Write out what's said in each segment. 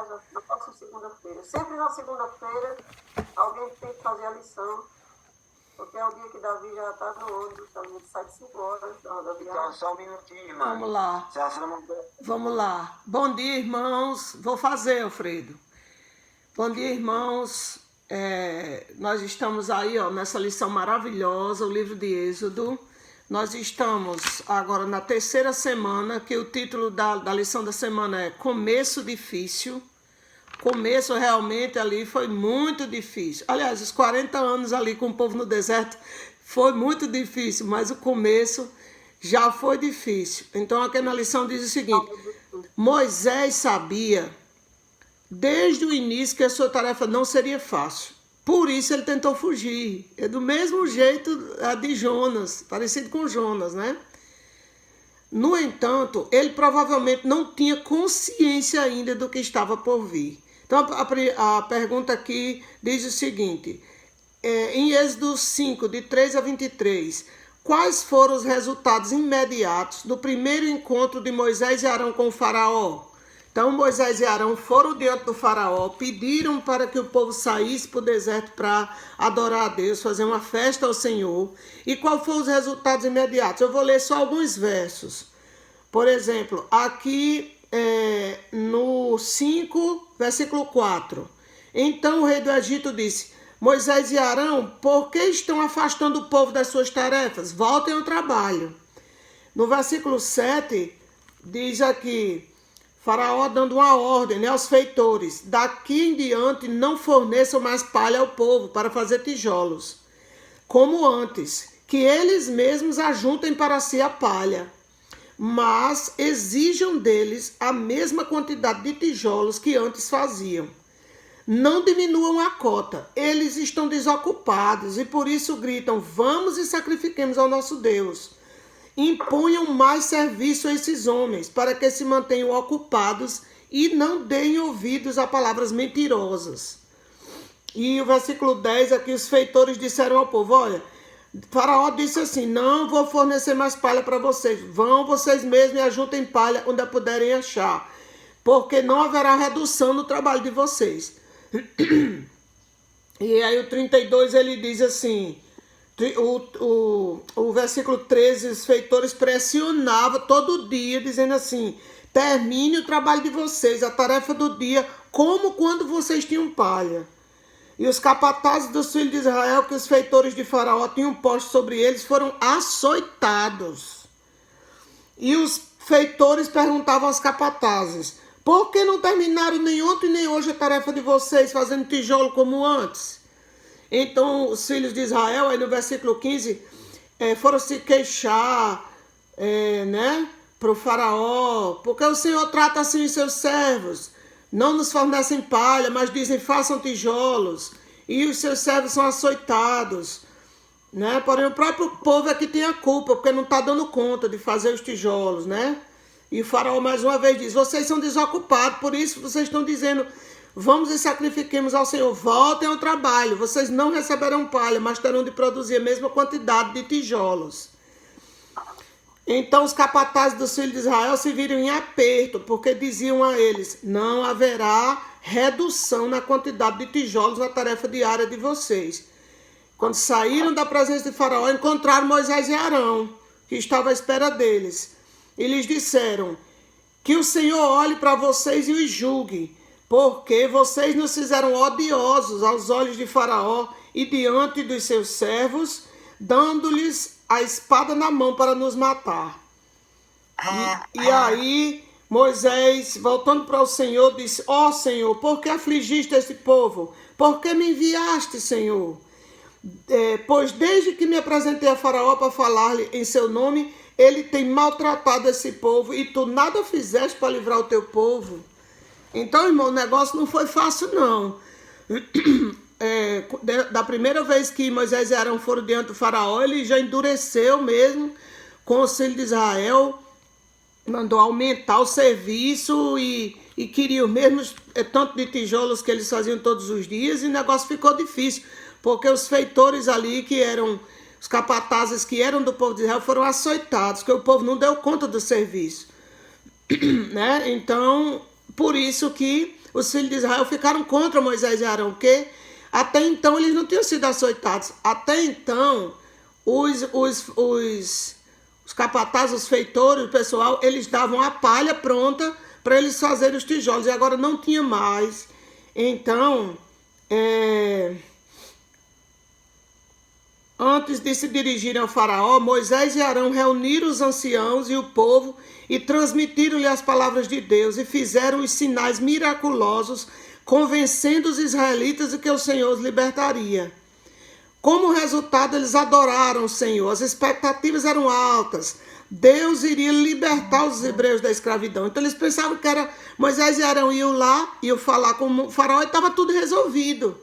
na próxima segunda-feira. Sempre na segunda-feira, alguém tem que fazer a lição, porque é o dia que Davi já está no ônibus, a gente sai de 5 horas da rodoviária. Então, só um minutinho, irmã. Vamos lá. Vamos lá. Bom dia, irmãos. Vou fazer, Alfredo. Bom dia, irmãos. Nós estamos aí, ó, nessa lição maravilhosa, o livro de Êxodo. Nós estamos agora na terceira semana, que o título da lição da semana é Começo Difícil. Começo realmente ali foi muito difícil. Aliás, os 40 anos ali com o povo no deserto foi muito difícil, mas o começo já foi difícil. Então aqui na lição diz o seguinte: Moisés sabia desde o início que a sua tarefa não seria fácil. Por isso ele tentou fugir. É do mesmo jeito a de Jonas, parecido com Jonas, né? No entanto, ele provavelmente não tinha consciência ainda do que estava por vir. Então a pergunta aqui diz o seguinte, em Êxodo 5, de 3 a 23, quais foram os resultados imediatos do primeiro encontro de Moisés e Arão com o faraó? Então Moisés e Arão foram diante do faraó, pediram para que o povo saísse para o deserto para adorar a Deus, fazer uma festa ao Senhor. E quais foram os resultados imediatos? Eu vou ler só alguns versos. Por exemplo, aqui no 5, versículo 4. Então o rei do Egito disse, Moisés e Arão, por que estão afastando o povo das suas tarefas? Voltem ao trabalho. No versículo 7, diz aqui, Faraó dando uma ordem, aos feitores, daqui em diante não forneçam mais palha ao povo para fazer tijolos, como antes, que eles mesmos ajuntem para si a palha, mas exijam deles a mesma quantidade de tijolos que antes faziam. Não diminuam a cota, eles estão desocupados e por isso gritam, vamos e sacrifiquemos ao nosso Deus. Imponham mais serviço a esses homens, para que se mantenham ocupados e não deem ouvidos a palavras mentirosas. E o versículo 10, aqui os feitores disseram ao povo, olha, Faraó disse assim, não vou fornecer mais palha para vocês, vão vocês mesmos e ajuntem palha onde a puderem achar, porque não haverá redução no trabalho de vocês. E aí o 32 ele diz assim, o versículo 13, os feitores pressionavam todo dia, dizendo assim, termine o trabalho de vocês, a tarefa do dia, como quando vocês tinham palha. E os capatazes dos filhos de Israel, que os feitores de Faraó tinham posto sobre eles, foram açoitados. E os feitores perguntavam aos capatazes, por que não terminaram nem ontem nem hoje a tarefa de vocês, fazendo tijolo como antes? Então os filhos de Israel, aí no versículo 15, foram se queixar, para o faraó, porque o Senhor trata assim os seus servos, não nos fornecem palha, mas dizem façam tijolos, e os seus servos são açoitados, né? Porém o próprio povo é que tem a culpa, porque não está dando conta de fazer os tijolos, né? E o faraó mais uma vez diz, vocês são desocupados, por isso vocês estão dizendo, vamos e sacrifiquemos ao Senhor, voltem ao trabalho, vocês não receberão palha, mas terão de produzir a mesma quantidade de tijolos. Então os capatazes dos filhos de Israel se viram em aperto, porque diziam a eles, não haverá redução na quantidade de tijolos na tarefa diária de vocês. Quando saíram da presença de Faraó, encontraram Moisés e Arão, que estavam à espera deles. E lhes disseram, que o Senhor olhe para vocês e os julgue, porque vocês nos fizeram odiosos aos olhos de Faraó e diante dos seus servos, dando-lhes a espada na mão para nos matar. E aí Moisés, voltando para o Senhor, disse, ó Senhor, por que afligiste esse povo? Por que me enviaste, Senhor? Pois desde que me apresentei a Faraó para falar-lhe em seu nome, ele tem maltratado esse povo e tu nada fizeste para livrar o teu povo. Então, irmão, o negócio não foi fácil, não. Da primeira vez que Moisés e Arão foram diante do faraó, ele já endureceu mesmo com o filho de Israel, mandou aumentar o serviço e queria os mesmos tanto de tijolos que eles faziam todos os dias, e o negócio ficou difícil, porque os feitores ali, que eram os capatazes que eram do povo de Israel, foram açoitados, porque o povo não deu conta do serviço. Né? Então, por isso que os filhos de Israel ficaram contra Moisés e Arão, porque até então eles não tinham sido açoitados. Até então, os capatazes, os feitores, o pessoal, eles davam a palha pronta para eles fazerem os tijolos. E agora não tinha mais. Então, antes de se dirigirem ao faraó, Moisés e Arão reuniram os anciãos e o povo e transmitiram-lhe as palavras de Deus e fizeram os sinais miraculosos, convencendo os israelitas de que o Senhor os libertaria. Como resultado, eles adoraram o Senhor. As expectativas eram altas. Deus iria libertar os hebreus da escravidão. Então eles pensavam que era Moisés e Arão iam lá, iam falar com o faraó e estava tudo resolvido.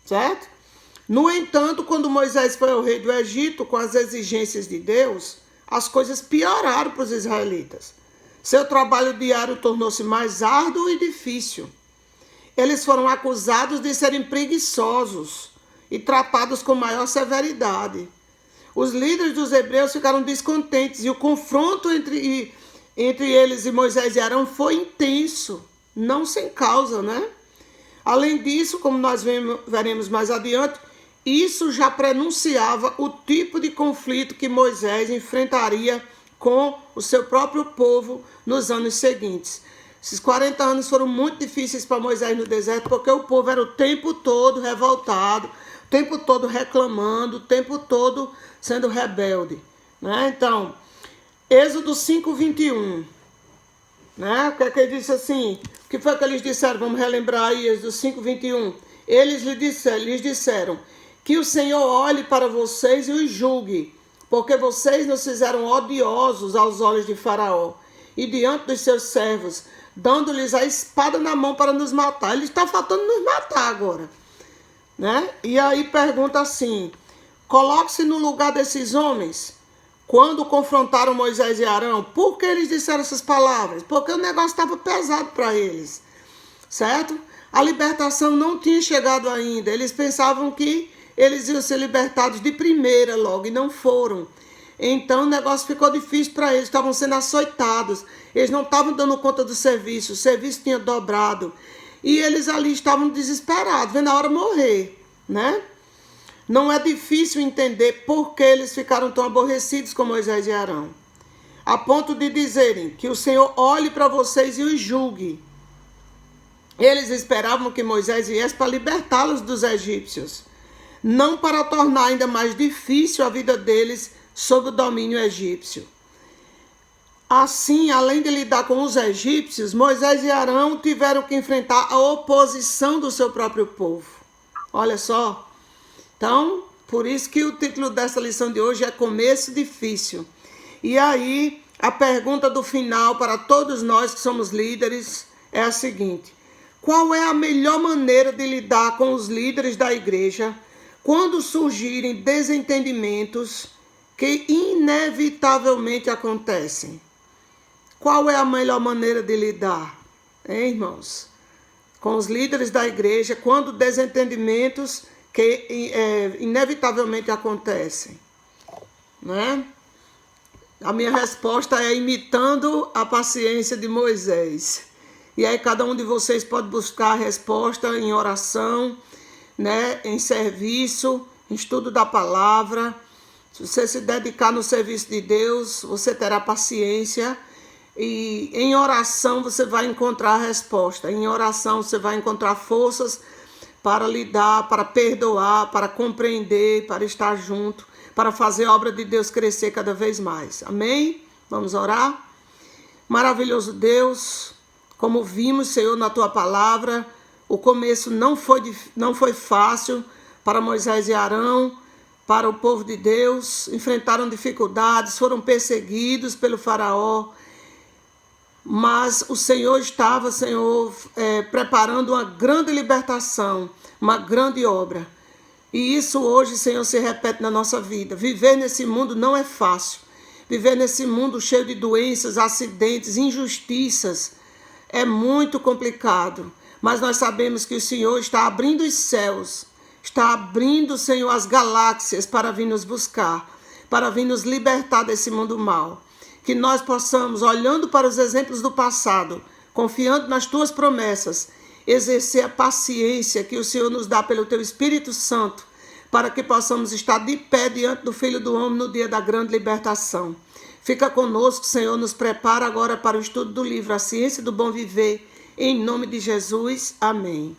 Certo? No entanto, quando Moisés foi ao rei do Egito com as exigências de Deus, as coisas pioraram para os israelitas. Seu trabalho diário tornou-se mais árduo e difícil. Eles foram acusados de serem preguiçosos e tratados com maior severidade. Os líderes dos hebreus ficaram descontentes e o confronto entre eles e Moisés e Arão foi intenso, não sem causa, né? Além disso, como nós veremos mais adiante, isso já prenunciava o tipo de conflito que Moisés enfrentaria com o seu próprio povo nos anos seguintes. Esses 40 anos foram muito difíceis para Moisés no deserto, porque o povo era o tempo todo revoltado, o tempo todo reclamando, o tempo todo sendo rebelde. Né? Então, Êxodo 5:21. Né? O que é que ele disse assim? O que foi que eles disseram? Vamos relembrar aí, Êxodo 5:21. Eles lhes disseram que o Senhor olhe para vocês e os julgue, porque vocês nos fizeram odiosos aos olhos de Faraó e diante dos seus servos, dando-lhes a espada na mão para nos matar. Ele está faltando nos matar agora. Né? E aí pergunta assim, coloque-se no lugar desses homens. Quando confrontaram Moisés e Arão, por que eles disseram essas palavras? Porque o negócio estava pesado para eles. Certo? A libertação não tinha chegado ainda. Eles pensavam que eles iam ser libertados de primeira logo e não foram. Então o negócio ficou difícil para eles, estavam sendo açoitados. Eles não estavam dando conta do serviço, o serviço tinha dobrado. E eles ali estavam desesperados, vendo a hora morrer, né? Não é difícil entender por que eles ficaram tão aborrecidos com Moisés e Arão. A ponto de dizerem que o Senhor olhe para vocês e os julgue. Eles esperavam que Moisés viesse para libertá-los dos egípcios, não para tornar ainda mais difícil a vida deles sob o domínio egípcio. Assim, além de lidar com os egípcios, Moisés e Arão tiveram que enfrentar a oposição do seu próprio povo. Olha só. Então, por isso que o título dessa lição de hoje é Começo Difícil. E aí, a pergunta do final para todos nós que somos líderes é a seguinte: qual é a melhor maneira de lidar com os líderes da igreja quando surgirem desentendimentos que inevitavelmente acontecem? Qual é a melhor maneira de lidar, hein, irmãos? Com os líderes da igreja, quando desentendimentos que inevitavelmente acontecem, né? A minha resposta é imitando a paciência de Moisés. E aí cada um de vocês pode buscar a resposta em oração, né? Em serviço, em estudo da palavra. Se você se dedicar no serviço de Deus, você terá paciência. E em oração você vai encontrar a resposta. Em oração você vai encontrar forças para lidar, para perdoar, para compreender, para estar junto, para fazer a obra de Deus crescer cada vez mais. Amém? Vamos orar? Maravilhoso Deus, como vimos, Senhor, na Tua palavra, o começo não foi fácil para Moisés e Arão, para o povo de Deus. Enfrentaram dificuldades, foram perseguidos pelo faraó. Mas o Senhor estava, preparando uma grande libertação, uma grande obra. E isso hoje, Senhor, se repete na nossa vida. Viver nesse mundo não é fácil. Viver nesse mundo cheio de doenças, acidentes, injustiças, é muito complicado. Mas nós sabemos que o Senhor está abrindo os céus, está abrindo, Senhor, as galáxias para vir nos buscar, para vir nos libertar desse mundo mau. Que nós possamos, olhando para os exemplos do passado, confiando nas Tuas promessas exercer a paciência que o Senhor nos dá pelo teu Espírito Santo, para que possamos estar de pé diante do Filho do Homem no dia da grande libertação. Fica conosco, Senhor, nos prepara agora para o estudo do livro A Ciência do Bom Viver, em nome de Jesus. Amém.